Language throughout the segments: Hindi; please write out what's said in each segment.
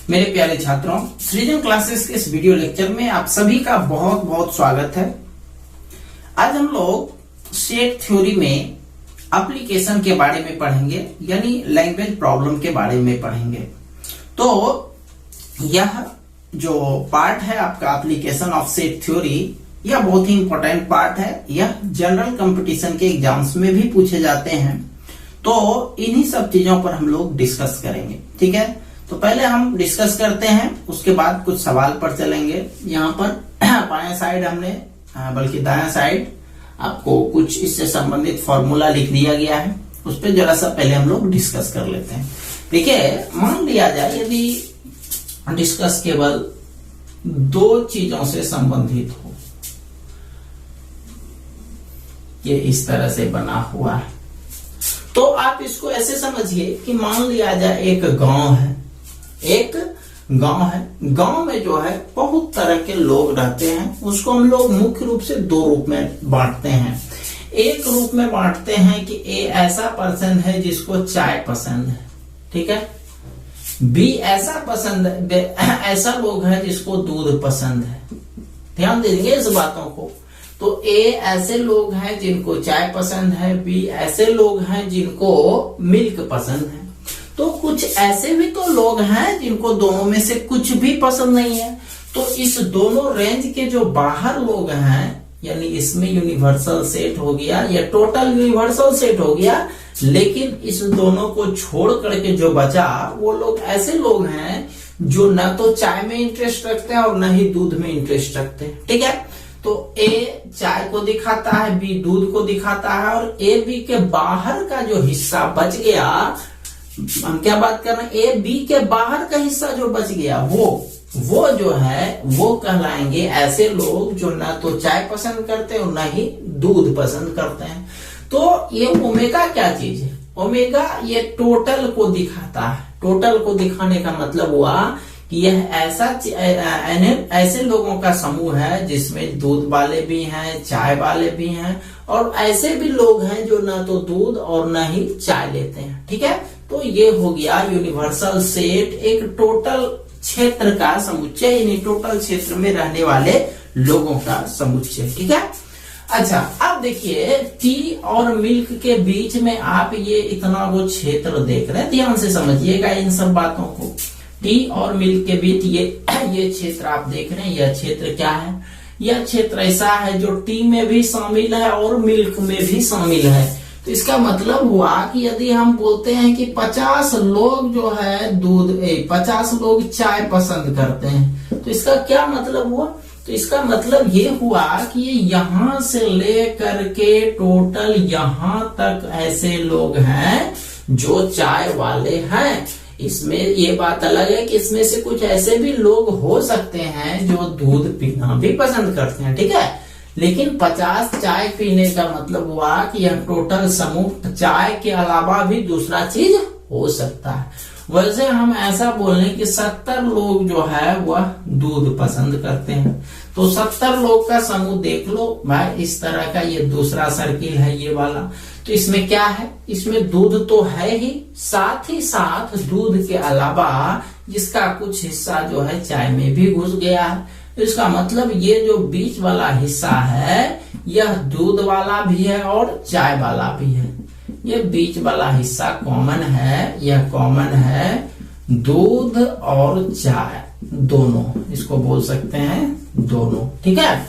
मेरे प्यारे छात्रों, सृजन क्लासेस के इस वीडियो लेक्चर में आप सभी का बहुत बहुत स्वागत है। आज हम लोग सेट थ्योरी में एप्लीकेशन के बारे में पढ़ेंगे, यानी लैंग्वेज प्रॉब्लम के बारे में पढ़ेंगे। तो यह जो पार्ट है आपका एप्लीकेशन ऑफ सेट थ्योरी, यह बहुत ही इंपॉर्टेंट पार्ट है। यह जनरल कंपटीशन के एग्जाम्स में भी पूछे जाते हैं। तो इन्हीं सब चीजों पर हम लोग डिस्कस करेंगे, ठीक है। तो पहले हम डिस्कस करते हैं, उसके बाद कुछ सवाल पर चलेंगे। यहाँ पर बाएं साइड हमने बल्कि दायां साइड आपको कुछ इससे संबंधित फॉर्मूला लिख दिया गया है, उस पर जरा सा पहले हम लोग डिस्कस कर लेते हैं। देखिए, मान लिया जाए यदि डिस्कस केवल दो चीजों से संबंधित हो, ये इस तरह से बना हुआ है, तो आप इसको ऐसे समझिए कि मान लिया जाए एक गांव है, गांव में जो है बहुत तरह के लोग रहते हैं। उसको हम लोग मुख्य रूप से दो रूप में बांटते हैं। एक रूप में बांटते हैं कि ए ऐसा पर्सन है जिसको चाय पसंद है, ठीक है। बी ऐसा लोग है जिसको दूध पसंद है। ध्यान देंगे इस बातों को। तो ए ऐसे लोग हैं जिनको चाय पसंद है, बी ऐसे लोग हैं जिनको मिल्क पसंद है। तो कुछ ऐसे भी तो लोग हैं जिनको दोनों में से कुछ भी पसंद नहीं है। तो इस दोनों रेंज के जो बाहर लोग हैं, यानी इसमें यूनिवर्सल सेट हो गया या टोटल यूनिवर्सल सेट हो गया, लेकिन इस दोनों को छोड़ करके जो बचा वो लोग ऐसे लोग हैं जो न तो चाय में इंटरेस्ट रखते हैं और न ही दूध में इंटरेस्ट रखते हैं, ठीक है। तो ए चाय को दिखाता है, बी दूध को दिखाता है, और ए बी के बाहर का जो हिस्सा बच गया, हम क्या बात कर रहे हैं, ए बी के बाहर का हिस्सा जो बच गया वो जो है वो कहलाएंगे ऐसे लोग जो ना तो चाय पसंद करते और ना ही दूध पसंद करते हैं। तो ये ओमेगा क्या चीज है? ओमेगा ये टोटल को दिखाता है। टोटल को दिखाने का मतलब हुआ कि यह ऐसे लोगों का समूह है जिसमें दूध वाले भी हैं, चाय वाले भी हैं, और ऐसे भी लोग हैं जो ना तो दूध और ना ही चाय लेते हैं, ठीक है। तो ये हो गया यूनिवर्सल सेट, एक टोटल क्षेत्र का समुच्चय, यानी टोटल क्षेत्र में रहने वाले लोगों का समुच्चय, ठीक है। अच्छा, अब देखिए टी और मिल्क के बीच में आप ये इतना वो क्षेत्र देख रहे हैं, ध्यान से समझिएगा इन सब बातों को। टी और मिल्क के बीच ये क्षेत्र आप देख रहे हैं, यह क्षेत्र क्या है? यह क्षेत्र ऐसा है जो टी में भी शामिल है और मिल्क में भी शामिल है। तो इसका मतलब हुआ कि यदि हम बोलते हैं कि 50 लोग जो है 50 लोग चाय पसंद करते हैं, तो इसका क्या मतलब हुआ? तो इसका मतलब ये हुआ कि ये यहां से लेकर के टोटल यहां तक ऐसे लोग हैं जो चाय वाले हैं। इसमें ये बात अलग है कि इसमें से कुछ ऐसे भी लोग हो सकते हैं जो दूध पीना भी पसंद करते हैं, ठीक है। लेकिन 50 चाय पीने का मतलब हुआ कि यह टोटल समूह चाय के अलावा भी दूसरा चीज हो सकता है। वैसे हम ऐसा बोलें कि 70 लोग जो है वह दूध पसंद करते हैं। तो 70 लोग का समूह देख लो भाई, इस तरह का ये दूसरा सर्किल है ये वाला। तो इसमें क्या है? इसमें दूध तो है ही, साथ ही साथ दूध के अलावा जिसका कुछ हिस्सा जो है चाय में भी घुस गया है। इसका मतलब ये जो बीच वाला हिस्सा है यह दूध वाला भी है और चाय वाला भी है। ये बीच वाला हिस्सा कॉमन है, यह कॉमन है दूध और चाय दोनों, इसको बोल सकते हैं दोनों, ठीक है।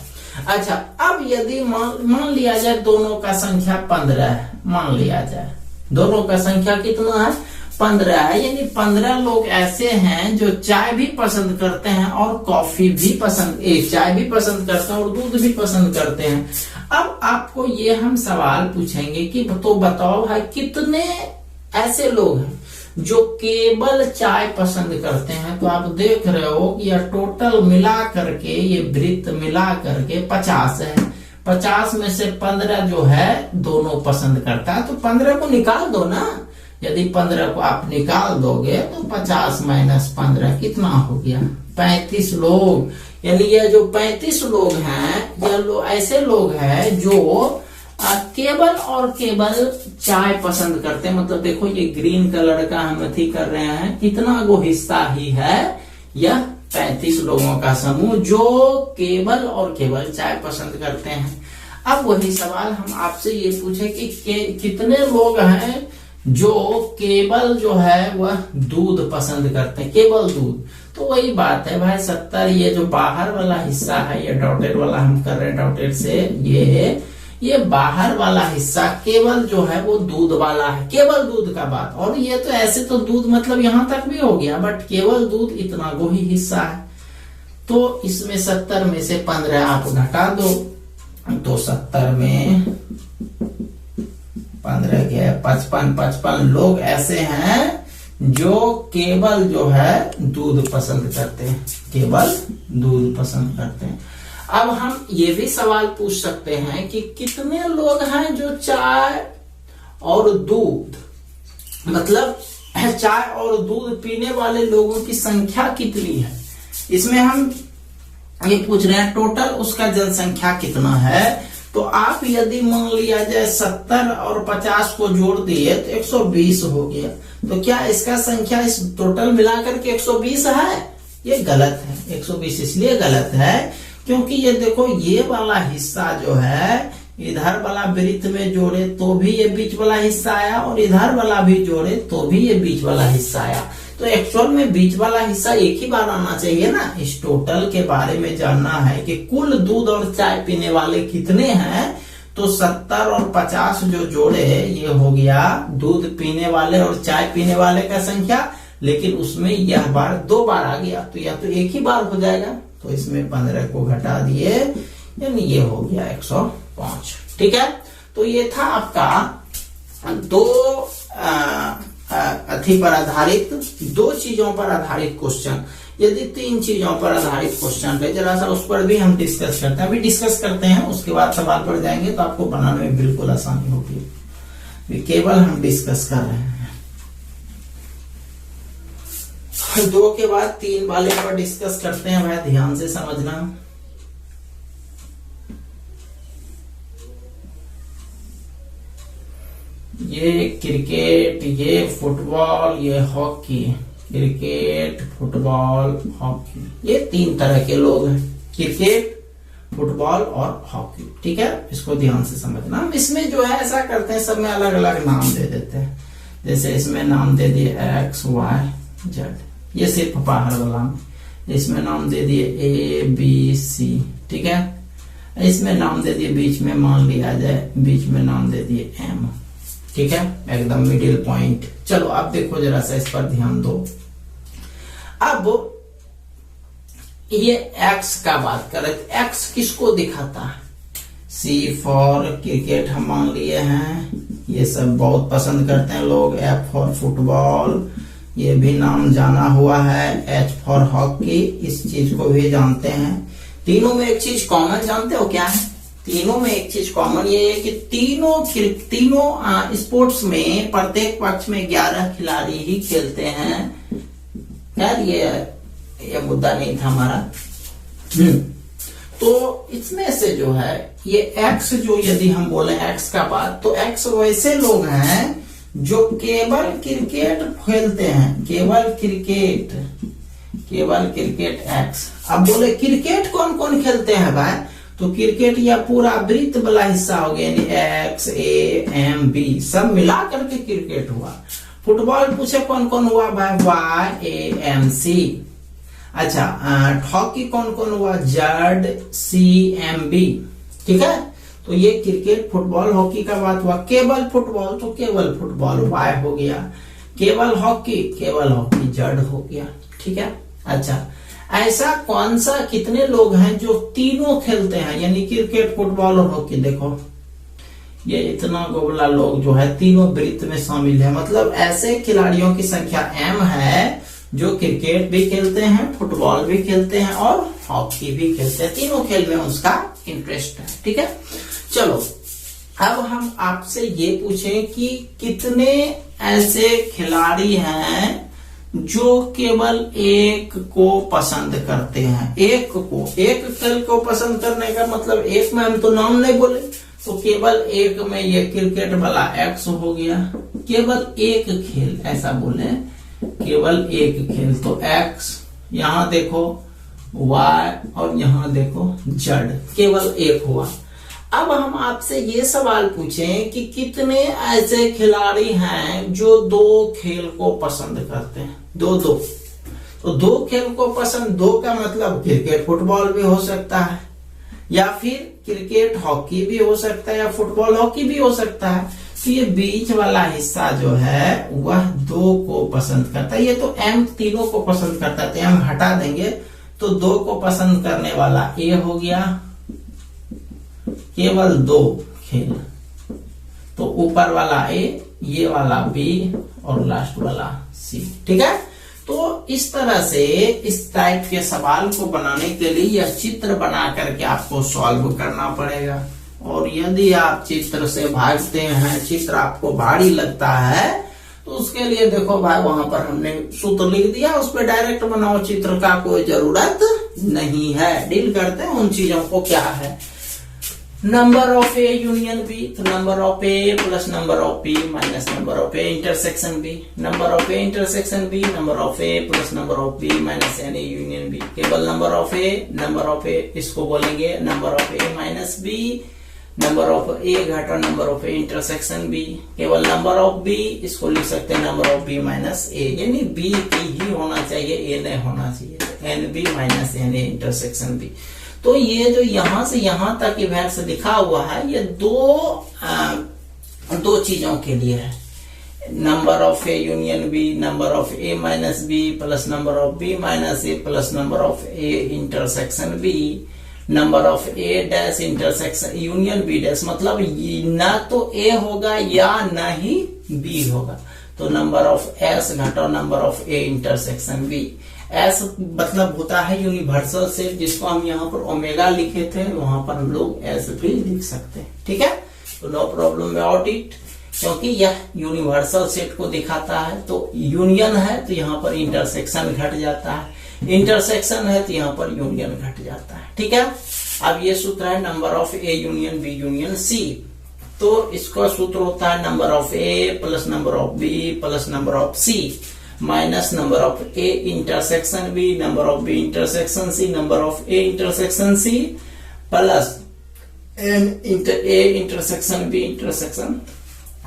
अच्छा, अब यदि मान लिया जाए दोनों का संख्या 15 है, मान लिया जाए दोनों का संख्या कितना है? 15 है, यानी 15 लोग ऐसे हैं जो चाय भी पसंद करते हैं और कॉफी भी चाय भी पसंद करते हैं और दूध भी पसंद करते हैं। अब आपको ये हम सवाल पूछेंगे कि तो बताओ भाई कितने ऐसे लोग हैं जो केवल चाय पसंद करते हैं? तो आप देख रहे हो कि यह टोटल मिला करके, ये वृत्त मिला करके 50 है। 50 में से 15 जो है दोनों पसंद करता है, तो 15 को निकाल दो ना। यदि 15 को आप निकाल दोगे तो 50 - 15 कितना हो गया? 35 लोग। यानी ये जो 35 लोग हैं यह ऐसे लोग हैं जो केवल और केवल चाय पसंद करते हैं। मतलब देखो ये ग्रीन कलर का हम अथी कर रहे हैं, कितना वो हिस्सा ही है यह 35 लोगों का समूह जो केवल और केवल चाय पसंद करते हैं। अब वही सवाल हम आपसे ये पूछे कि कितने लोग हैं जो केवल जो है वह दूध पसंद करते हैं, केवल दूध। तो वही बात है भाई 70, ये जो बाहर वाला हिस्सा है, ये डॉटेड वाला हम कर रहे हैं डॉटेड से, ये बाहर वाला हिस्सा केवल जो है वो दूध वाला है, केवल दूध का बात। और ये तो ऐसे तो दूध मतलब यहां तक भी हो गया, बट केवल दूध इतना को ही हिस्सा है। तो इसमें 70 में से 15 आप घटा दो, तो 70 में 15 के 55 लोग ऐसे हैं जो केवल जो है दूध पसंद करते हैं, केवल दूध पसंद करते हैं। अब हम ये भी सवाल पूछ सकते हैं कि कितने लोग हैं जो चाय और दूध, मतलब चाय और दूध पीने वाले लोगों की संख्या कितनी है। इसमें हम ये पूछ रहे हैं टोटल उसका जनसंख्या कितना है। तो आप यदि मान लिया जाए 70 और 50 को जोड़ दिए तो 120 हो गया। तो क्या इसका संख्या इस टोटल मिलाकर के 120 है? ये गलत है। 120 इसलिए गलत है क्योंकि ये देखो, ये वाला हिस्सा जो है इधर वाला वृत्त में जोड़े तो भी ये बीच वाला हिस्सा आया, और इधर वाला भी जोड़े तो भी ये बीच वाला हिस्सा आया। तो एक्चुअल में बीच वाला हिस्सा एक ही बार आना चाहिए ना। इस टोटल के बारे में जानना है कि कुल दूध और चाय पीने वाले कितने हैं, तो 70 और 50 जो जोड़े ये हो गया दूध पीने वाले और चाय पीने वाले का संख्या, लेकिन उसमें यह बार 2 बार आ गया, तो यह तो एक ही बार हो जाएगा। तो इसमें 15 को घटा दिए, यानी ये हो गया 105। ठीक है, तो ये था आपका 2 पर आधारित, 2 चीजों पर आधारित क्वेश्चन। यदि 3 चीजों पर आधारित क्वेश्चन है, जरा सा उस पर भी हम डिस्कस करते हैं। अभी डिस्कस करते हैं, उसके बाद सवाल पर जाएंगे तो आपको बनाने में बिल्कुल आसानी होगी। केवल हम डिस्कस कर रहे हैं। 2 के बाद 3 वाले पर डिस्कस करते हैं। भाई ध्यान से समझना। ये क्रिकेट, ये फुटबॉल, ये हॉकी। क्रिकेट, फुटबॉल, हॉकी, ये 3 तरह के लोग हैं, क्रिकेट, फुटबॉल और हॉकी। ठीक है, इसको ध्यान से समझना। हम इसमें जो है ऐसा करते हैं, सब में अलग अलग नाम दे देते हैं। जैसे इसमें नाम दे दिए X, Y, Z, ये सिर्फ बाहर वाला में। इसमें नाम दे दिए A, B, C। ठीक है, इसमें नाम दे दिए, बीच में मान लिया जाए, बीच में नाम दे दिए M। ठीक है, एकदम मिडिल पॉइंट। चलो अब देखो जरा सा, इस पर ध्यान दो। अब ये X का बात करें, X किसको दिखाता है? C फॉर क्रिकेट हम मान लिए हैं, ये सब बहुत पसंद करते हैं लोग। F फॉर फुटबॉल, ये भी नाम जाना हुआ है। H फॉर हॉकी, इस चीज को भी जानते हैं। तीनों में एक चीज कॉमन जानते हो क्या है? तीनों में एक चीज कॉमन ये है कि तीनों स्पोर्ट्स में प्रत्येक पक्ष में 11 खिलाड़ी ही खेलते हैं। यार ये मुद्दा नहीं था हमारा। तो इसमें से जो है ये X, जो यदि हम बोले X का बात, तो X वैसे लोग हैं जो केवल क्रिकेट खेलते हैं, केवल क्रिकेट X। अब बोले क्रिकेट कौन कौन खेलते हैं भाई, तो क्रिकेट या पूरा वृत्त वाला हिस्सा हो गया, यानी X, A, M, B सब मिला करके क्रिकेट हुआ। फुटबॉल पूछे कौन कौन हुआ भाई, Y, A, M, C। अच्छा, हॉकी कौन कौन हुआ, Z, C, M, B। ठीक है, तो ये क्रिकेट, फुटबॉल, हॉकी का बात हुआ। केवल फुटबॉल तो केवल फुटबॉल Y हो गया, केवल हॉकी Z हो गया। ठीक है, अच्छा ऐसा कौन सा, कितने लोग हैं जो तीनों खेलते हैं, यानी क्रिकेट, फुटबॉल और हॉकी। देखो ये इतना गोबला लोग जो है तीनों वृत्त में शामिल है, मतलब ऐसे खिलाड़ियों की संख्या M है जो क्रिकेट भी खेलते हैं, फुटबॉल भी खेलते हैं और हॉकी भी खेलते हैं। तीनों खेल में उसका इंटरेस्ट है। ठीक है, चलो अब हम आपसे ये पूछें कि कितने ऐसे खिलाड़ी हैं जो केवल एक को पसंद करते हैं। एक खेल को पसंद करने का मतलब, एक में हम तो नाम नहीं बोले, तो केवल एक में ये क्रिकेट वाला X हो गया। केवल एक खेल ऐसा बोले, केवल एक खेल तो X, यहाँ देखो y और यहाँ देखो z, केवल एक हुआ। अब हम आपसे ये सवाल पूछें कि कितने ऐसे खिलाड़ी हैं जो दो खेल को पसंद करते हैं, दो। तो दो खेल को पसंद, दो का मतलब क्रिकेट फुटबॉल भी हो सकता है, या फिर क्रिकेट हॉकी भी हो सकता है, या फुटबॉल हॉकी भी हो सकता है। तो ये बीच वाला हिस्सा जो है वह दो को पसंद करता है। ये तो एम तीनों को पसंद करता है, तो हम हटा देंगे, तो दो को पसंद करने वाला ए हो गया, केवल दो खेल। तो ऊपर वाला ए, ये वाला बी और लास्ट वाला सी। ठीक है, तो इस तरह से इस टाइप के सवाल को बनाने के लिए यह चित्र बना करके आपको सॉल्व करना पड़ेगा। और यदि आप चित्र से भागते हैं, चित्र आपको भारी लगता है, तो उसके लिए देखो भाई वहां पर हमने सूत्र लिख दिया, उस पर डायरेक्ट बनाओ, चित्र का कोई जरूरत नहीं है। डील करते हैं उन चीजों को। क्या है number of A union B, तो number of A plus number of B minus number of A intersection B, number of A intersection B, number of A plus number of B minus N A union B, केवल नंबर ऑफ ए, इसको बोलेंगे number of A minus B, number of A घटा number of A intersection B, केवल नंबर ऑफ बी, इसको लिख सकते हैं नंबर ऑफ बी माइनस ए, यानी बी की ही होना चाहिए, ए नहीं होना चाहिए, n B minus N A intersection B. तो ये जो यहां से यहां तक इवेंट्स लिखा हुआ है, ये दो चीजों के लिए है। Number of A union B, number of A minus B plus number of B minus A plus number of A intersection B, number of A dash intersection union B dash, मतलब ना तो ए होगा या ना ही बी होगा। तो नंबर ऑफ एस घटाओ number of A intersection B. S मतलब होता है यूनिवर्सल सेट, जिसको हम यहाँ पर ओमेगा लिखे थे, वहां पर हम लोग एस भी लिख सकते हैं। ठीक है, तो नो प्रॉब्लम अबाउट इट, क्योंकि यह यूनिवर्सल सेट को दिखाता है। तो यूनियन है तो यहाँ पर इंटरसेक्शन घट जाता है, इंटरसेक्शन है तो यहाँ पर यूनियन घट जाता है। ठीक है, अब ये सूत्र है number of A union B union C. तो इसका सूत्र होता है number of A plus number of B plus number of C minus number of A intersection B, number of B intersection C, number of A intersection C plus N A intersection B intersection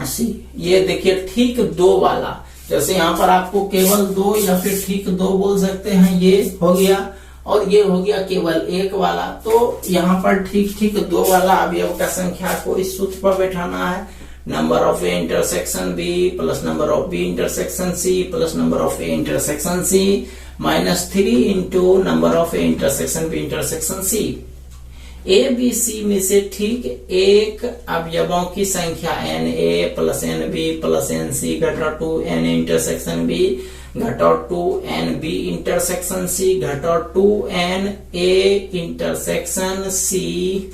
C. ये देखिए ठीक दो वाला, जैसे यहाँ पर आपको केवल दो या फिर ठीक दो बोल सकते हैं, ये हो गया, और ये हो गया केवल एक वाला। तो यहाँ पर ठीक दो वाला अवयव का संख्या को इस सूत्र पर बैठाना है, number of A intersection B plus number of B intersection C plus number of A intersection C minus 3 into number of A intersection B intersection C. A B C में से ठीक एक अवयवों की संख्या n A plus N B plus N C घटा 2 एन ए इंटरसेक्शन बी घटा 2 एन बी इंटरसेक्शन सी घटा 2 n A intersection C,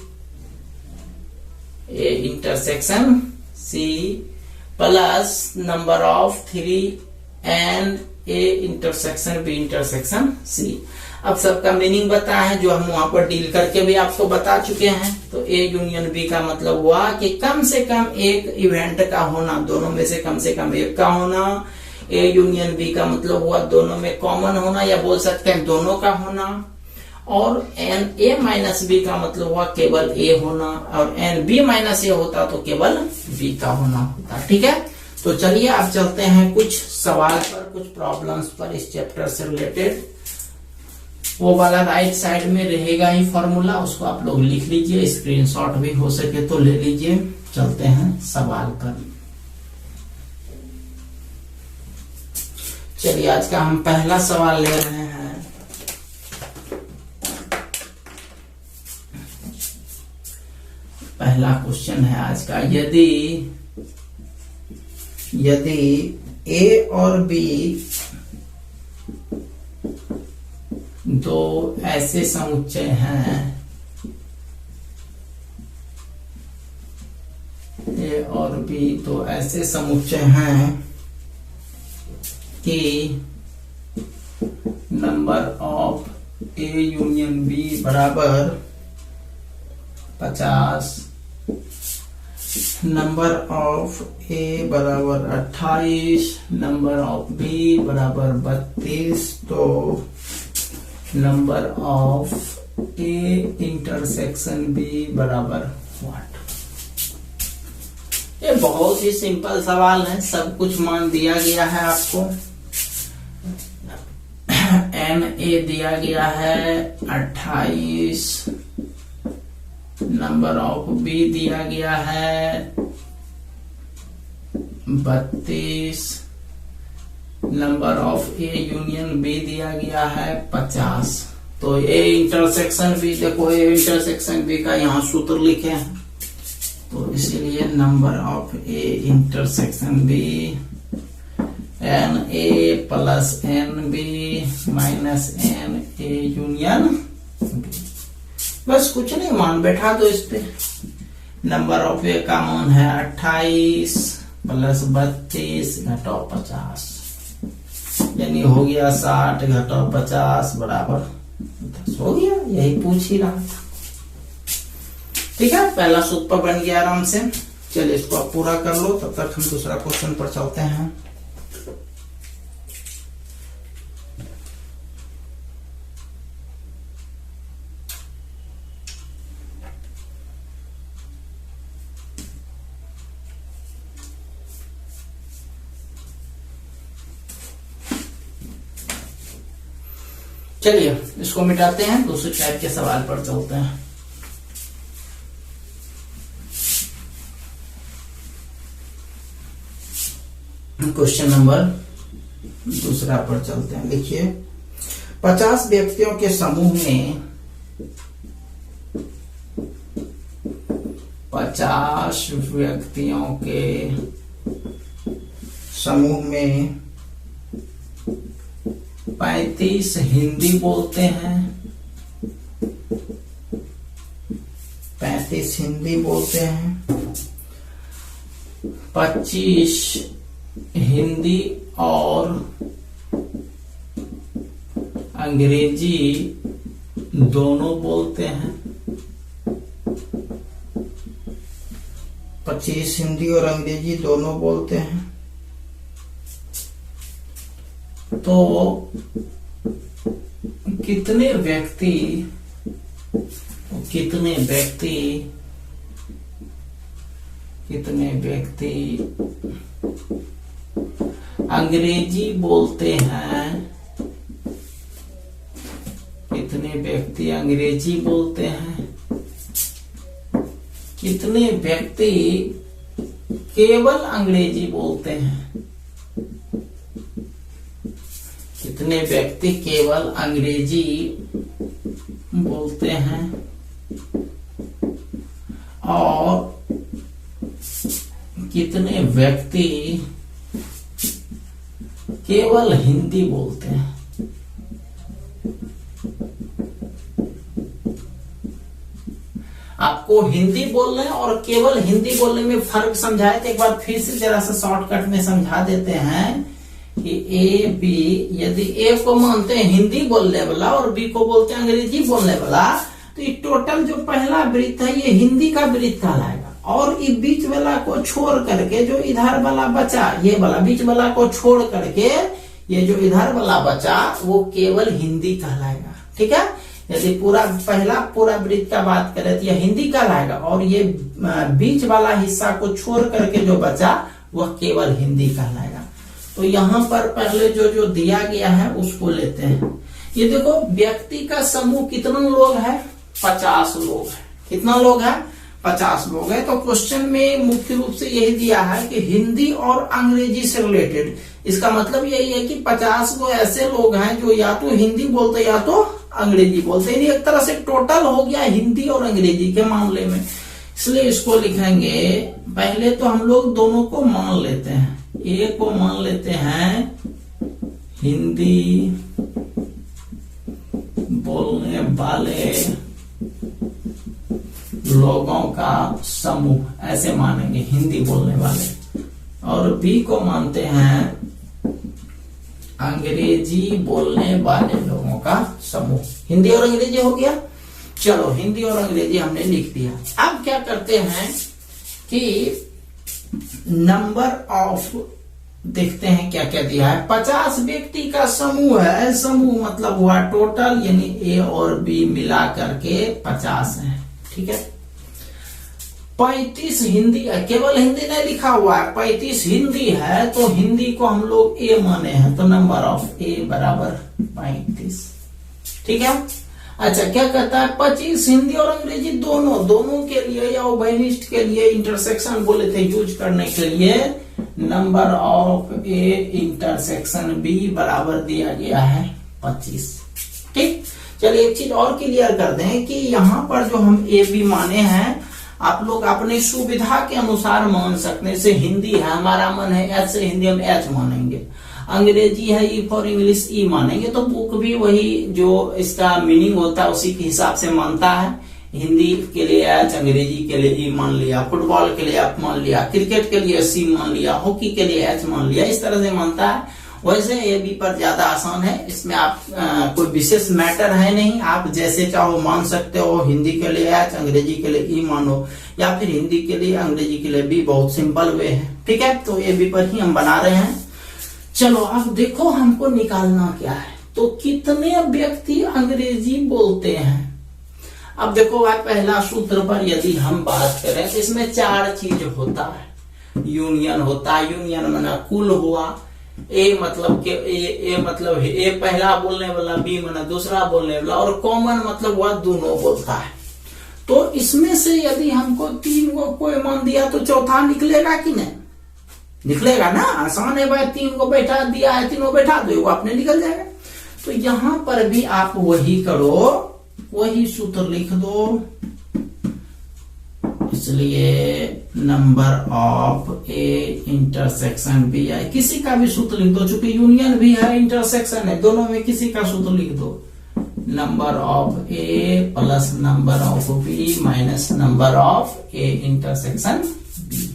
A intersection C plus number of 3 n A intersection B intersection C. अब सबका मीनिंग बताया है, जो हम वहां पर डील करके भी आपको बता चुके हैं। तो ए यूनियन बी का मतलब हुआ कि कम से कम एक इवेंट का होना, दोनों में से कम एक का होना। ए यूनियन बी का मतलब हुआ दोनों में कॉमन होना, या बोल सकते हैं दोनों का होना। और एन ए माइनस बी का मतलब हुआ केवल ए होना, और एन बी माइनस ए होता तो केवल बी का होना होता। ठीक है, तो चलिए आप चलते हैं कुछ सवाल पर, कुछ प्रॉब्लम्स पर इस चैप्टर से रिलेटेड। वो वाला राइट साइड में रहेगा ही फॉर्मूला, उसको आप लोग लिख लीजिए, स्क्रीनशॉट भी हो सके तो ले लीजिए। चलते हैं सवाल पर। चलिए आज का हम पहला सवाल ले रहे हैं। पहला क्वेश्चन है आज का, यदि ए और बी दो ऐसे समुच्चय हैं, ए और बी दो ऐसे समुच्चय हैं कि number of A union B बराबर 50, नंबर ऑफ ए बराबर 28, नंबर ऑफ बी बराबर 32, तो number of A intersection B बराबर व्हाट। ये बहुत ही सिंपल सवाल है, सब कुछ मान दिया गया है आपको। एन ए दिया गया है 28, नंबर ऑफ बी दिया गया है 32, number of A union B दिया गया है 50। तो ए इंटरसेक्शन बी, देखो ए इंटरसेक्शन बी का यहाँ सूत्र लिखे हैं, तो इसीलिए number of A intersection B n A plus N B minus N A union B. बस कुछ नहीं, मान बैठा दो इस पे। नंबर ऑफ ए का मान है 28 प्लस 32 घटाओ 50, यानी हो गया 60 घटाओ 50 बराबर 10 हो गया। यही पूछ ही रहा था। ठीक है, पहला सूत्र बन गया आराम से। चलिए इसको आप पूरा कर लो, तब तक हम दूसरा क्वेश्चन पर चलते हैं। चलिए इसको मिटाते हैं, दूसरे टाइप के सवाल पर चलते हैं। क्वेश्चन नंबर दूसरा पर चलते हैं। लिखिए 50 व्यक्तियों के समूह में 50 व्यक्तियों के समूह में 35 हिंदी बोलते हैं, 35 हिंदी बोलते हैं, 25 हिंदी और अंग्रेजी दोनों बोलते हैं, 25 हिंदी और अंग्रेजी दोनों बोलते हैं। तो कितने व्यक्ति अंग्रेजी बोलते हैं, कितने व्यक्ति अंग्रेजी बोलते हैं, कितने व्यक्ति केवल अंग्रेजी बोलते हैं, कितने व्यक्ति केवल अंग्रेजी बोलते हैं और कितने व्यक्ति केवल हिंदी बोलते हैं। आपको हिंदी बोलने और केवल हिंदी बोलने में फर्क समझाए तो एक बार फिर से जरा सा शॉर्टकट में समझा देते हैं कि ए बी, यदि ए को मानते हैं हिंदी बोलने वाला और बी को बोलते हैं अंग्रेजी बोलने वाला, तो ये टोटल जो पहला वृत्त है ये हिंदी का वृत्त कहलाएगा। और ये बीच वाला को छोड़ करके जो इधर वाला बचा, ये वाला बीच वाला को छोड़ करके ये जो इधर वाला बचा वो केवल हिंदी कहलाएगा। ठीक है, यदि पहला पूरा वृत्त का बात करें तो यह हिंदी कहलाएगा, और ये बीच वाला हिस्सा को छोड़ करके जो बचा वह केवल हिंदी कहलाएगा। तो यहाँ पर पहले जो दिया गया है उसको लेते हैं। ये देखो व्यक्ति का समूह कितना लोग है, 50 लोग है। कितना लोग है, 50 लोग है। तो क्वेश्चन में मुख्य रूप से यही दिया है कि हिंदी और अंग्रेजी से रिलेटेड। इसका मतलब यही है कि 50 को ऐसे लोग हैं जो या तो हिंदी बोलते या तो अंग्रेजी बोलते हैं। एक तरह से टोटल हो गया हिंदी और अंग्रेजी के मामले में, इसलिए इसको लिखेंगे। पहले तो हम लोग दोनों को मान लेते हैं, ए को मान लेते हैं हिंदी बोलने वाले लोगों का समूह, ऐसे मानेंगे हिंदी बोलने वाले। और बी को मानते हैं अंग्रेजी बोलने वाले लोगों का समूह। हिंदी और अंग्रेजी हो गया। चलो हिंदी और अंग्रेजी हमने लिख दिया। अब क्या करते हैं कि नंबर ऑफ देखते हैं क्या क्या दिया है। 50 व्यक्ति का समूह है, समूह मतलब हुआ टोटल, यानी ए और बी मिला करके 50 है, ठीक है। 35 हिंदी, केवल हिंदी नहीं लिखा हुआ है, 35 हिंदी है, तो हिंदी को हम लोग ए माने हैं, तो नंबर ऑफ ए बराबर 35, ठीक है। अच्छा, क्या कहता है, 25 हिंदी और अंग्रेजी दोनों के लिए या उभयनिष्ठ के लिए इंटरसेक्शन बोले थे यूज करने के लिए, number of A intersection B बराबर दिया गया है 25, ठीक। चलिए एक चीज और क्लियर कर दें कि यहाँ पर जो हम ए बी माने हैं, आप लोग अपनी सुविधा के अनुसार मान सकते हैं। जैसे हिंदी है, हमारा मन है एच से, हिंदी हम एच मानेंगे। अंग्रेजी है, ई फॉर इंग्लिश ई मानेंगे, तो बुक भी वही जो इसका मीनिंग होता है उसी के हिसाब से मानता है। हिंदी के लिए एच, अंग्रेजी के लिए ई मान लिया, फुटबॉल के लिए एफ मान लिया, क्रिकेट के लिए सी मान लिया, हॉकी के लिए एच मान लिया, इस तरह से मानता है। वैसे ये बी पर ज्यादा आसान है, इसमें आप कोई विशेष मैटर है नहीं, आप जैसे चाहो मान सकते हो। हिंदी के लिए एच, अंग्रेजी के लिए ई मानो, या फिर हिंदी के लिए अंग्रेजी के लिए बी, बहुत सिंपल वे है, ठीक है। तो ए बी पर ही हम बना रहे हैं। चलो अब देखो हमको निकालना क्या है, तो कितने व्यक्ति अंग्रेजी बोलते हैं। अब देखो भाई, पहला सूत्र पर यदि हम बात करें तो इसमें 4 चीज होता है। यूनियन होता है, यूनियन माना कुल हुआ, ए मतलब के ए मतलब ए पहला बोलने वाला, बी माना दूसरा बोलने वाला, और कॉमन मतलब हुआ दोनों बोलता है। तो इसमें से यदि हमको 3 को कोई मान दिया तो चौथा निकलेगा कि नहीं? निकलेगा ना, आसान है भाई। 3 को बैठा दिया है, तीनों बैठा दो, वो अपने निकल जाएगा। तो यहां पर भी आप वही करो, वही सूत्र लिख दो। इसलिए number of A intersection B है, किसी का भी सूत्र लिख दो, चूंकि यूनियन भी है इंटरसेक्शन है, दोनों में किसी का सूत्र लिख दो। Number of A plus number of B minus number of A intersection B.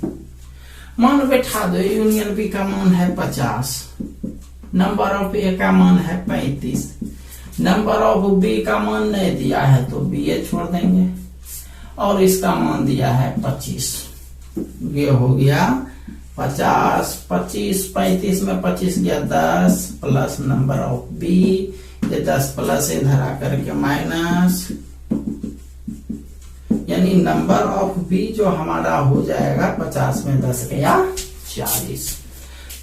मान बैठा दो, यूनियन बी का मान है 50, नंबर ऑफ ए का मान है 35, नंबर ऑफ बी का मान नहीं दिया है तो बी ए छोड़ देंगे, और इसका मान दिया है 25। ये हो गया 50, 25, 35 में 25 गया 10, प्लस नंबर ऑफ बी, ये 10 प्लस इधर आकर के माइनस, यानी नंबर ऑफ बी जो हमारा हो जाएगा 50 में 10 गया 40।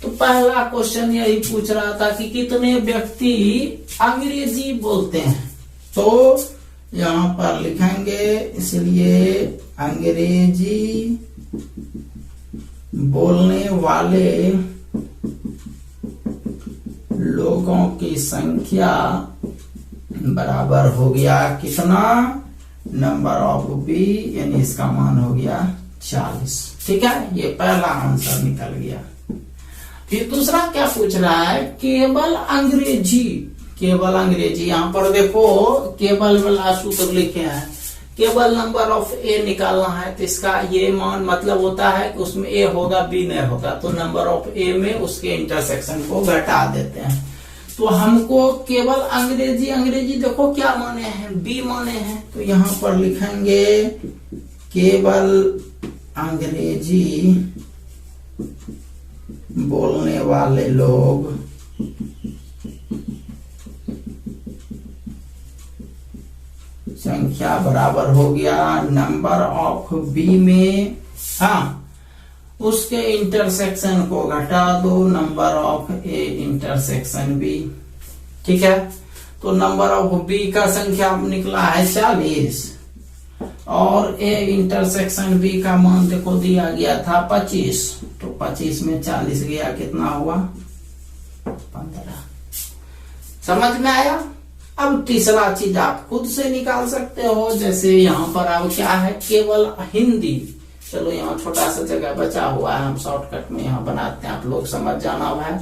तो पहला क्वेश्चन यही पूछ रहा था कि कितने व्यक्ति अंग्रेजी बोलते हैं, तो यहां पर लिखेंगे, इसलिए अंग्रेजी बोलने वाले लोगों की संख्या बराबर हो गया कितना, नंबर ऑफ बी, यानी इसका मान हो गया 40, ठीक है। ये पहला आंसर निकल गया। फिर दूसरा क्या पूछ रहा है, केवल अंग्रेजी, केवल अंग्रेजी। यहां पर देखो केवल वाला सूत्र लिखे हैं, केवल नंबर ऑफ ए निकालना है, तो इसका ये मान मतलब होता है कि उसमें ए होगा बी नहीं होगा, तो नंबर ऑफ ए में उसके इंटरसेक्शन को घटा देते हैं। तो हमको केवल अंग्रेजी, अंग्रेजी देखो क्या माने हैं, बी माने हैं, तो यहां पर लिखेंगे केवल अंग्रेजी बोलने वाले लोग संख्या बराबर हो गया नंबर ऑफ बी में, हाँ उसके इंटरसेक्शन को घटा दो, number of A intersection B, ठीक है। तो नंबर ऑफ बी का संख्या निकला है 40, और ए इंटरसेक्शन बी का मान देखो दिया गया था 25, तो 25 में 40 गया, कितना हुआ 15। समझ में आया? अब तीसरा चीज आप खुद से निकाल सकते हो, जैसे यहाँ पर अब क्या है, केवल हिंदी। चलो यहाँ छोटा सा जगह बचा हुआ है, हम शॉर्टकट में यहाँ बनाते हैं, आप लोग समझ जाना है।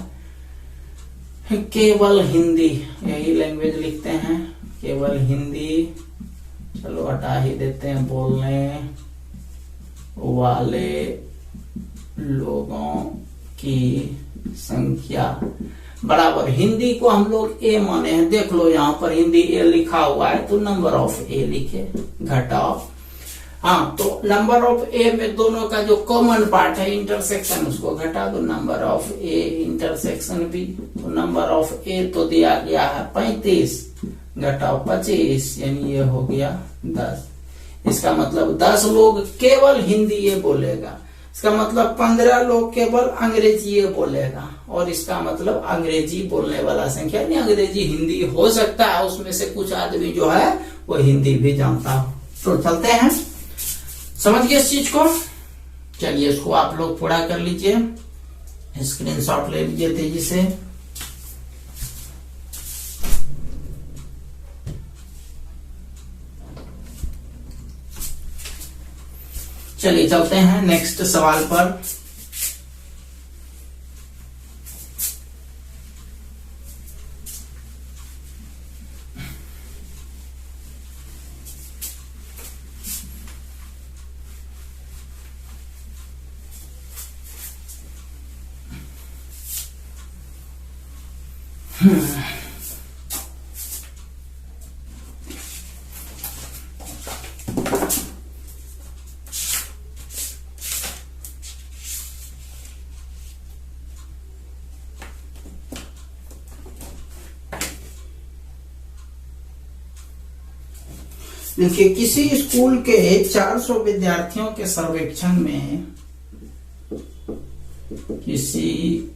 केवल हिंदी, यही लैंग्वेज लिखते हैं, केवल हिंदी। चलो हटा ही देते हैं, बोलने वाले लोगों की संख्या बराबर, हिंदी को हम लोग ए माने हैं, देख लो यहाँ पर हिंदी ए लिखा हुआ है, तो नंबर ऑफ ए लिखे, घटाओ हाँ, तो नंबर ऑफ ए में दोनों का जो कॉमन पार्ट है इंटरसेक्शन, उसको घटा दो, number of A intersection B. तो नंबर ऑफ ए तो दिया गया है 35, घटाओ 25, यानी ये हो गया 10। इसका मतलब 10 लोग केवल हिंदी ये बोलेगा, इसका मतलब 15 लोग केवल अंग्रेजी ये बोलेगा, और इसका मतलब अंग्रेजी बोलने वाला संख्या यानी अंग्रेजी हिंदी हो सकता है उसमें से कुछ आदमी जो है वो हिंदी भी जानता हो। तो चलते हैं, समझ गए इस चीज को। चलिए इसको आप लोग पूरा कर लीजिए, स्क्रीनशॉट ले लीजिए तेजी से। चलिए चलते हैं नेक्स्ट सवाल पर। देखिए, किसी स्कूल के 400 विद्यार्थियों के सर्वेक्षण में, किसी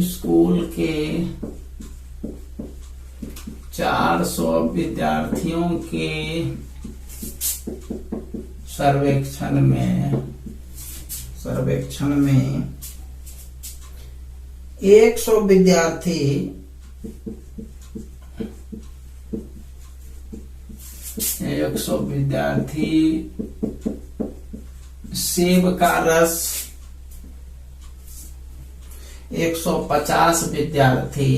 स्कूल के 400 विद्यार्थियों के सर्वेक्षण में 100 विद्यार्थी सेब का रस, 150 विद्यार्थी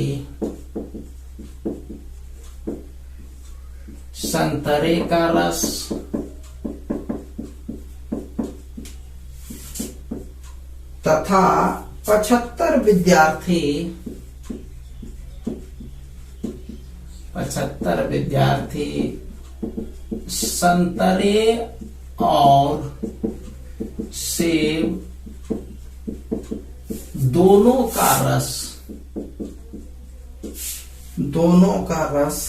संतरे का रस, तथा 75 विद्यार्थी संतरे और सेब दोनों का रस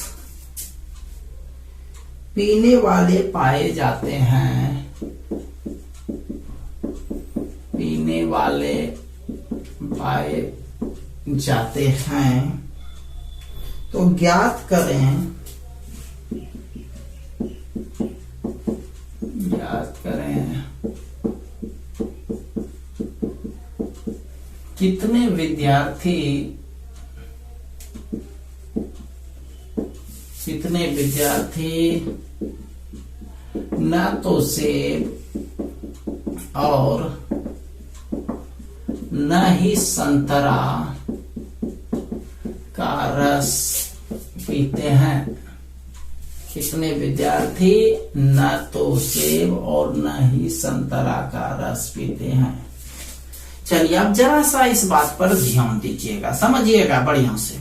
पीने वाले पाए जाते हैं, तो ज्ञात करें कितने विद्यार्थी न तो सेब और न ही संतरा का रस पीते हैं। कितने विद्यार्थी न तो सेब और न ही संतरा का रस पीते हैं। चलिए अब जरा सा इस बात पर ध्यान दीजिएगा, समझिएगा बढ़िया से।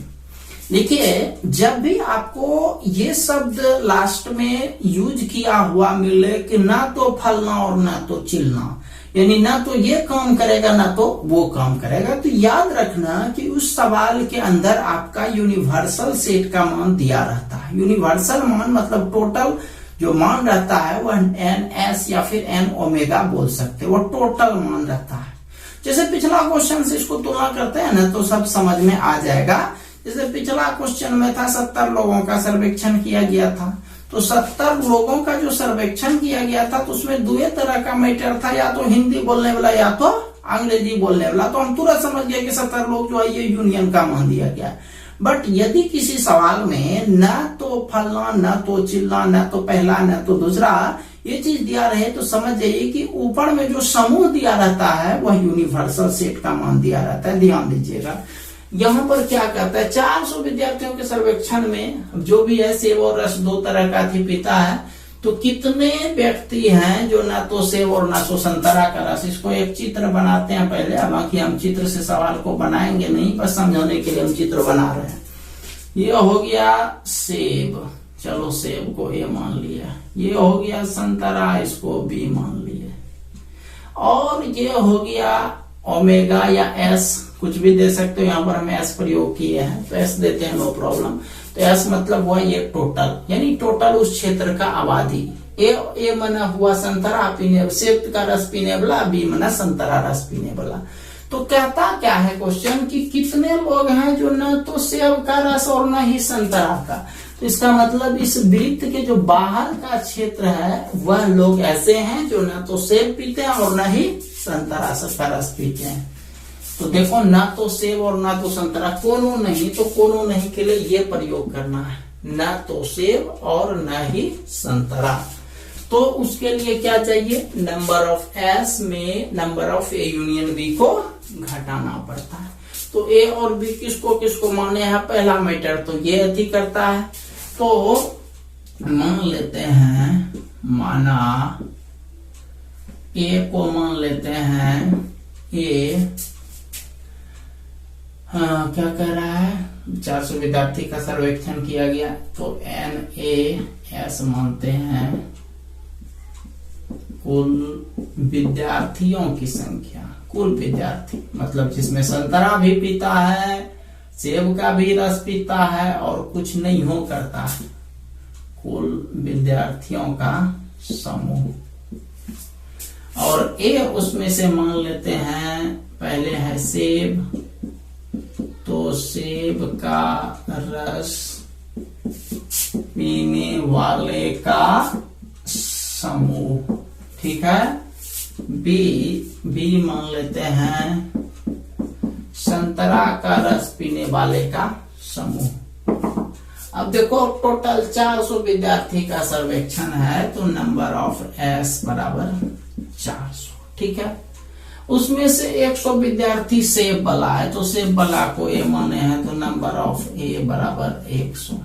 देखिए, जब भी आपको ये शब्द लास्ट में यूज किया हुआ मिले कि ना तो फलना और ना तो चिलना, यानी ना तो ये काम करेगा ना तो वो काम करेगा, तो याद रखना कि उस सवाल के अंदर आपका यूनिवर्सल सेट का मान दिया रहता है। यूनिवर्सल मान मतलब टोटल जो मान रहता है वह एन एस या फिर एन ओमेगा बोल सकते हैं, वो टोटल मान रहता है। जैसे पिछला क्वेश्चन से इसको तुलना करते हैं ना तो सब समझ में आ जाएगा। जैसे पिछला क्वेश्चन में था 70 लोगों का सर्वेक्षण किया गया था, तो 70 लोगों का जो सर्वेक्षण किया गया था तो उसमें दो तरह का मैटर था, या तो हिंदी बोलने वाला या तो अंग्रेजी बोलने वाला। तो हम तुरंत समझ गए कि 70 लोग जो है ये यूनियन का मान दिया गया। बट यदि किसी सवाल में न तो फलना, न तो चिल्ला, न तो पहला, न तो दूसरा ये चीज दिया रहे तो समझ जाइए कि ऊपर में जो समूह दिया रहता है वह यूनिवर्सल सेट का मान दिया रहता है। ध्यान दीजिएगा, यहाँ पर क्या कहता है, 400 विद्यार्थियों के सर्वेक्षण में जो भी है सेब और रस दो तरह का पीता है, तो कितने व्यक्ति हैं जो ना तो सेब और ना तो संतरा का रस। इसको एक चित्र बनाते हैं पहले, बाकी हम चित्र से सवाल को बनाएंगे नहीं, बस समझाने के लिए हम चित्र बना रहे हैं। ये हो गया सेब, चलो सेब को ए मान लिया, ये हो गया संतरा, इसको बी मान लिए, और ये हो गया ओमेगा या एस, कुछ भी दे सकते हो, यहाँ पर हम एस प्रयोग किए हैं तो एस देते हैं, नो प्रॉब्लम। तो एस मतलब हुआ ये टोटल, यानी टोटल उस क्षेत्र का आबादी। ए मना हुआ संतरा पीने, सेब का रस पीने वाला, बी मना संतरा रस पीने वाला। तो कहता क्या है क्वेश्चन कि कितने लोग हैं जो न तो सेब का रस और न ही संतरा का। तो इसका मतलब इस वृत्त के जो बाहर का क्षेत्र है वह लोग ऐसे हैं जो न तो सेब पीते हैं और न ही संतरा का रस पीते हैं। तो देखो, ना तो सेब और ना तो संतरा, कोनो नहीं, तो कोनो नहीं के लिए ये प्रयोग करना है, ना तो सेब और ना ही संतरा। तो उसके लिए क्या चाहिए, नंबर ऑफ एस में number of A union B को घटाना पड़ता है। तो ए और बी किसको किसको माने हैं, पहला मैटर तो ये अति करता है। तो मान लेते हैं, माना ए को मान लेते हैं ए, हाँ क्या कह रहा है, 400 विद्यार्थी का सर्वेक्षण किया गया, तो एन ए एस मानते हैं कुल विद्यार्थियों की संख्या, कुल विद्यार्थी मतलब जिसमें संतरा भी पीता है, सेब का भी रस पीता है और कुछ नहीं हो करता है, कुल विद्यार्थियों का समूह। और ए उसमें से मान लेते हैं, पहले है सेब, तो सेब का रस पीने वाले का समूह, ठीक है। बी मान लेते हैं संतरा का रस पीने वाले का समूह। अब देखो टोटल 400 विद्यार्थी का सर्वेक्षण है, तो नंबर ऑफ एस बराबर 400, ठीक है। उसमें से 100 विद्यार्थी सेब वाला है, तो सेब वाला को ए माने हैं, तो नंबर ऑफ ए बराबर 100।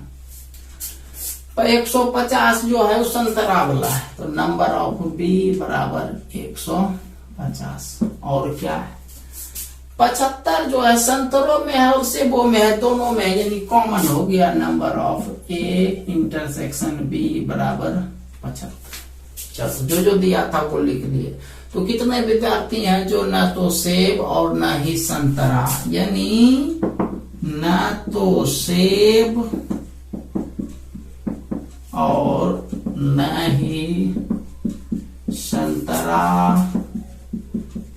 150 जो है वो संतरा वाला है, तो नंबर ऑफ बी बराबर 150। और क्या है, 75 जो है संतरों में है और सेबों में है, दोनों में, यानी कॉमन हो गया, number of A intersection B बराबर 75। चलो जो दिया था वो लिख लिए। तो कितने विद्यार्थी हैं जो ना तो सेब और ना ही संतरा, यानी ना तो सेब और न ही संतरा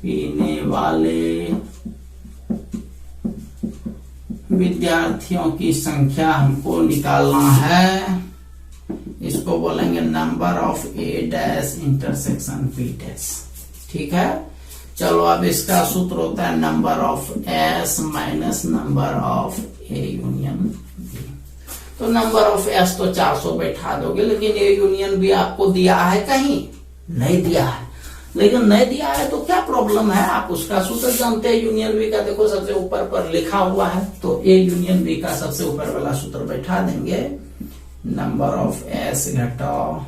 पीने वाले विद्यार्थियों की संख्या हमको निकालना है। इसको बोलेंगे number of A dash intersection B dash, ठीक है। चलो अब इसका सूत्र होता है number of S minus number of A union B. तो नंबर ऑफ एस तो 400 बैठा दोगे, लेकिन ए यूनियन बी आपको दिया है कहीं, नहीं दिया है। लेकिन नहीं दिया है तो क्या प्रॉब्लम है, आप उसका सूत्र जानते हैं यूनियन बी का, देखो सबसे ऊपर पर लिखा हुआ है, तो ए यूनियन बी का सबसे ऊपर वाला सूत्र बैठा देंगे, नंबर ऑफ एस घटाओ,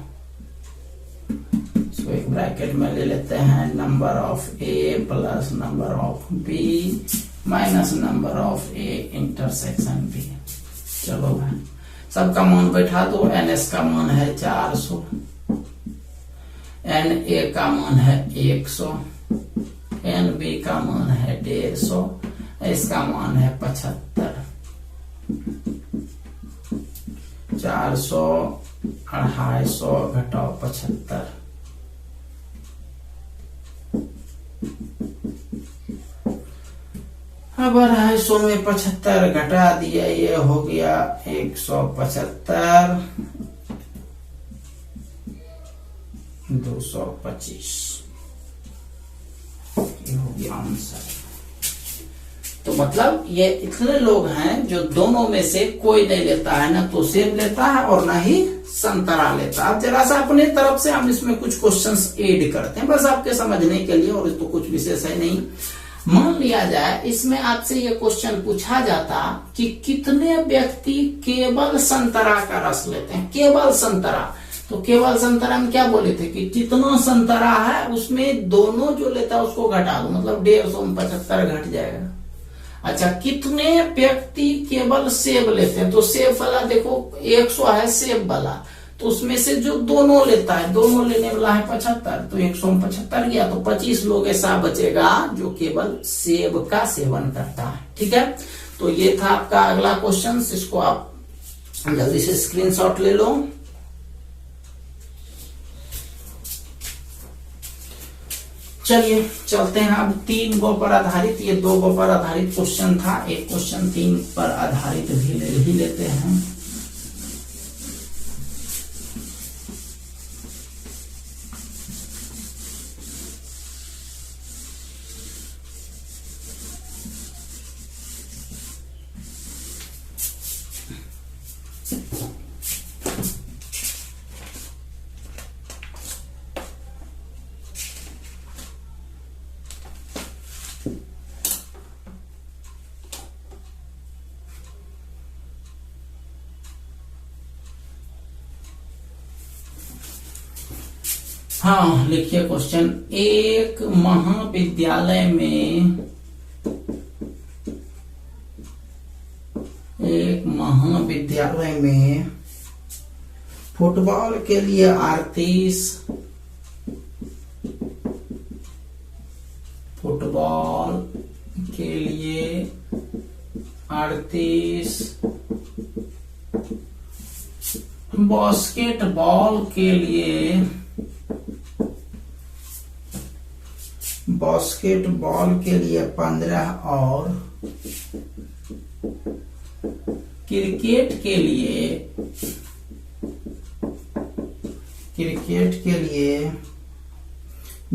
इसको एक ब्रैकेट में ले लेते हैं, number of A plus number of B minus number of A intersection B. चलो भाई सबका मान बैठा दो, एन एस का मान है 400, एन ए का मान है 100, एन बी का मान है 150, इसका मान है 75। 400 250 घटाओ 75, अब 250 में 75 घटा दिया, ये हो गया 175, 225, ये हो गया आंसर। तो मतलब ये इतने लोग हैं जो दोनों में से कोई नहीं लेता है, ना तो सेब लेता है और ना ही संतरा लेता है। जरा सा अपने तरफ से हम इसमें कुछ क्वेश्चंस ऐड करते हैं, बस आपके समझने के लिए, और तो कुछ विशेष है नहीं। मान लिया जाए इसमें आपसे ये क्वेश्चन पूछा जाता कि कितने व्यक्ति केवल संतरा का रस लेते हैं, केवल संतरा। तो केवल संतरा में क्या बोले थे कि जितना संतरा है उसमें दोनों जो लेता है उसको घटा दो, मतलब 150 में 75 घट जाएगा। अच्छा, कितने व्यक्ति केवल सेब लेते हैं? तो सेब वाला देखो 100 है सेब वाला, तो उसमें से जो दोनों लेता है, दोनों लेने वाला है 75, तो 100 में 75 गया, तो 25 लोग ऐसा बचेगा जो केवल सेब का सेवन करता है। ठीक है, तो ये था आपका अगला क्वेश्चन, इसको आप जल्दी से स्क्रीनशॉट ले लो। चलिए चलते हैं अब 3 गो पर आधारित, ये 2 गो पर आधारित क्वेश्चन था, एक क्वेश्चन 3 पर आधारित भी ले लेते हैं। हाँ, लिखिए क्वेश्चन। एक महाविद्यालय में फुटबॉल के लिए 38 बास्केटबॉल के लिए 15 और क्रिकेट के लिए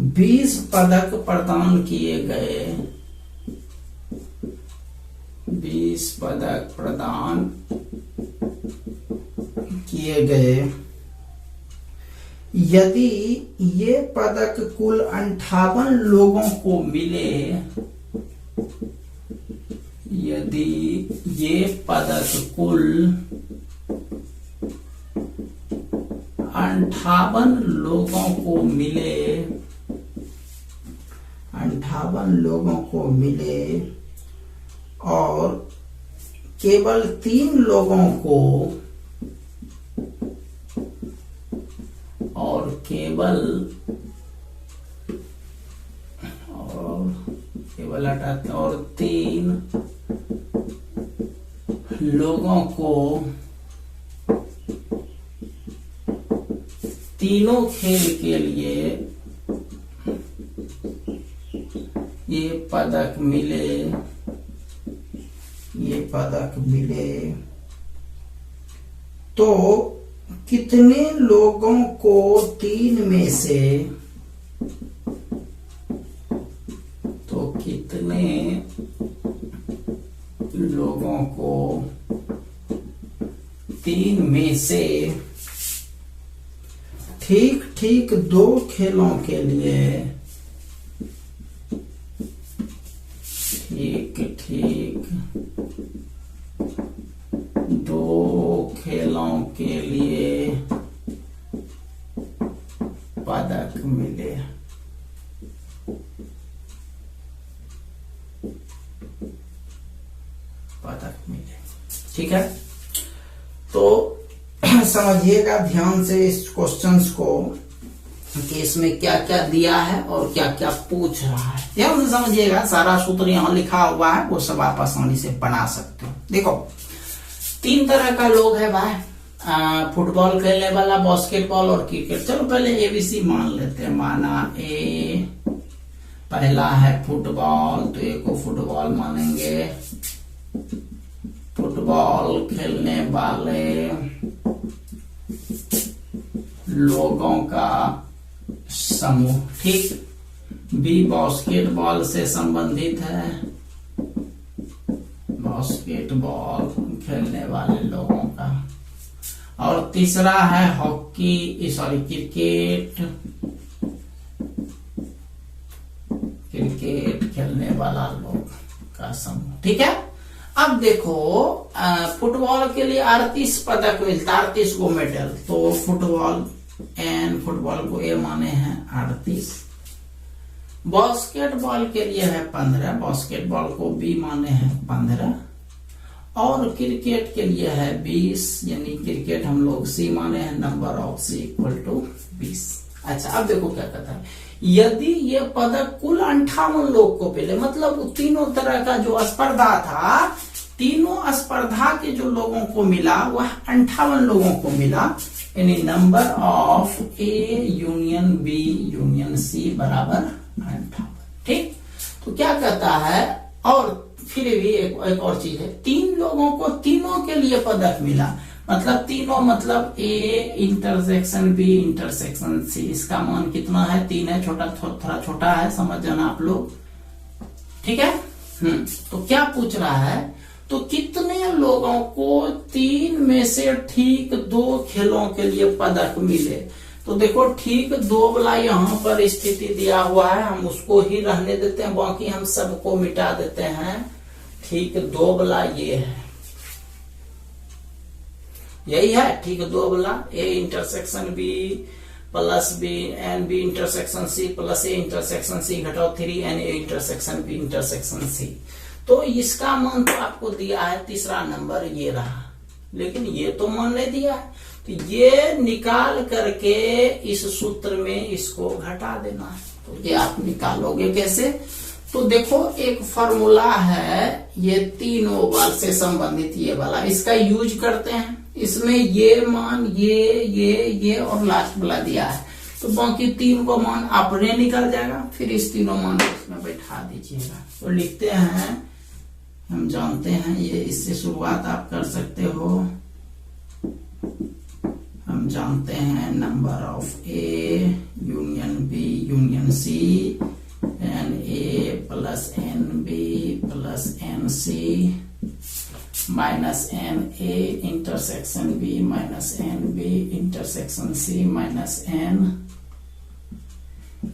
20 पदक प्रदान किए गए। 20 पदक प्रदान किए गए। यदि ये पदक कुल 58 लोगों को मिले, यदि ये पदक कुल 58 लोगों को मिले, 58 लोगों को मिले और केवल 3 लोगों को और 3 लोगों को तीनों खेल के लिए ये पदक मिले, तो कितने लोगों को 3 में से, तो कितने लोगों को 3 में से ठीक 2 खेलों के लिए, ठीक 2 खेलों के लिए पदक मिले। ठीक है, तो समझिएगा ध्यान से इस क्वेश्चंस को कि इसमें क्या क्या दिया है और क्या क्या पूछ रहा है। ध्यान से समझिएगा, सारा सूत्र यहाँ लिखा हुआ है, वो सब आप आसानी से बना सकते हो। देखो 3 तरह का लोग है भाई, फुटबॉल खेलने वाला, बास्केटबॉल और क्रिकेट। चलो पहले एबीसी मान लेते हैं। माना ए पहला है फुटबॉल, तो ए को फुटबॉल मानेंगे। फुटबॉल खेलने वाले लोगों का समूह। ठीक, बी बास्केटबॉल से संबंधित है, बास्केटबॉल खेलने वाले लोगों का। और तीसरा है क्रिकेट खेलने वाला लोग का समूह। ठीक है, अब देखो फुटबॉल के लिए 38 पदक मिलता, 38 गो मेडल। तो फुटबॉल को ए माने हैं 38, बास्केटबॉल के लिए है 15, बास्केटबॉल को बी माने हैं 15, और क्रिकेट के लिए है 20, यानी क्रिकेट हम लोग सी माने हैं, number of C equal to 20। अच्छा, अब देखो क्या कहता है, यदि ये पदक कुल 58 लोग को मिले, मतलब तीनों तरह का जो स्पर्धा था, तीनों स्पर्धा के जो लोगों को मिला वह 58 लोगों को मिला, यानी number of A union B union C बराबर 58। ठीक, तो क्या कहता है, और फिर भी एक और चीज है, 3 लोगों को तीनों के लिए पदक मिला, मतलब तीनों मतलब A intersection B intersection C, इसका मान कितना है, 3 है, छोटा थोड़ा छोटा है, समझ जाना आप लोग। ठीक है, तो क्या पूछ रहा है, तो कितने लोगों को 3 में से ठीक 2 खेलों के लिए पदक मिले। तो देखो ठीक 2 वाला यहाँ पर स्थिति दिया हुआ है, हम उसको ही रहने देते हैं, बाकी हम सबको मिटा देते हैं। ठीक 2 वाला ये है, यही है ठीक 2 वाला, A intersection B plus B n B intersection C plus A intersection C घटाओ 3 n A intersection B intersection C. तो इसका मान तो आपको दिया है, तीसरा नंबर ये रहा, लेकिन ये तो मान नहीं दिया है, तो ये निकाल करके इस सूत्र में इसको घटा देना है। तो ये आप निकालोगे कैसे, तो देखो एक फॉर्मूला है, ये 3 ओवल से संबंधित ये वाला, इसका यूज करते हैं। इसमें ये मान ये और लास्ट वाला दिया है, तो बाकी 3 को मान अपने निकल जाएगा, फिर इस तीनों मान को इसमें बैठा दीजिएगा। तो लिखते हैं, हम जानते हैं ये, इससे शुरुआत आप कर सकते हो। हम जानते हैं number of A union B union C N A plus N B plus N C minus N A intersection B minus N B intersection C minus N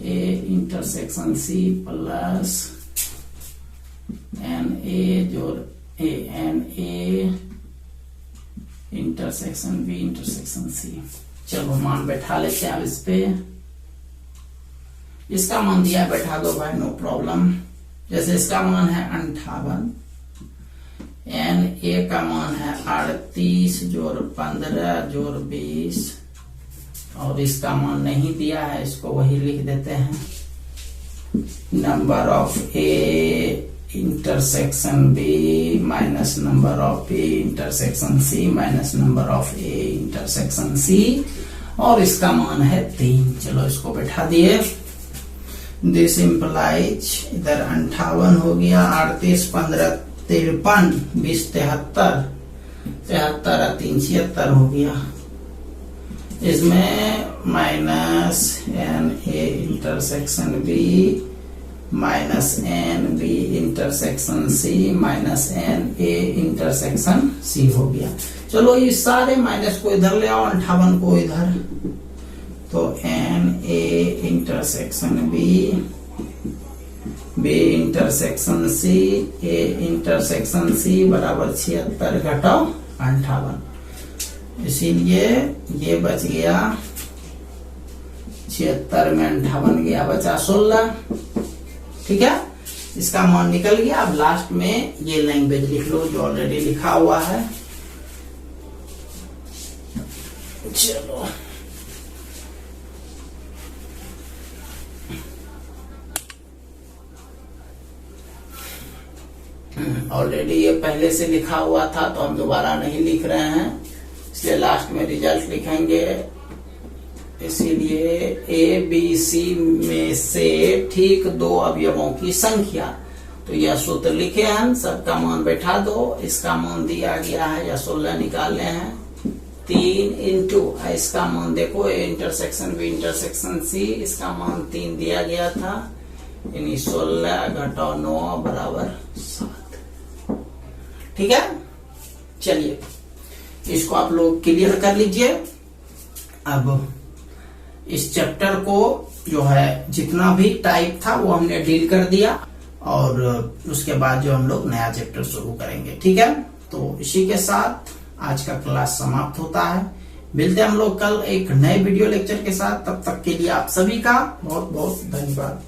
A intersection C plus N A जोड़ A N A intersection B intersection C. चलो मान बैठा लेते हैं अब इस पे, इसका मान दिया है बैठा दो भाई, नो प्रॉब्लम। जैसे इसका मान है 58, एन ए का मान है 38 जोड़ 15 जोड़ 20, और इसका मान नहीं दिया है, इसको वही लिख देते हैं, number of A intersection B minus number of A intersection C minus number of A intersection C, और इसका मान है 3। चलो इसको बैठा दिए, दिस इम्प्लाइज इधर 58 हो गया, 38 15 53 20 73 73 और 3 76 हो गया। इसमें minus N A intersection B minus N B intersection C minus N A intersection C हो गया। चलो ये सारे माइनस को इधर ले आओ, 58 को इधर, तो n A intersection B B intersection C A intersection C बराबर 76 घटाओ 58, इसीलिए ये बच गया 76 में 58 गया, बचा 16। ठीक है, इसका मान निकल गया। अब लास्ट में ये लैंग्वेज लिख लो जो ऑलरेडी लिखा हुआ है। चलो ऑलरेडी ये पहले से लिखा हुआ था, तो हम दोबारा नहीं लिख रहे हैं, इसलिए लास्ट में रिजल्ट लिखेंगे। इसीलिए ए बी सी में से ठीक 2 अवयवों की संख्या, तो यह सूत्र लिखे हैं, सबका मान बैठा दो, इसका मान दिया गया है, या 16 निकाले हैं, 3 इंटू इसका मान देखो, A intersection B intersection C, इसका मान 3 दिया गया था, यानी 16 घटाओ 9 बराबर 7। ठीक है, चलिए इसको आप लोग क्लियर कर लीजिए। अब इस चैप्टर को जो है जितना भी टाइप था वो हमने डील कर दिया, और उसके बाद जो हम लोग नया चैप्टर शुरू करेंगे। ठीक है, तो इसी के साथ आज का क्लास समाप्त होता है। मिलते हैं हम लोग कल एक नए वीडियो लेक्चर के साथ, तब तक के लिए आप सभी का बहुत बहुत धन्यवाद।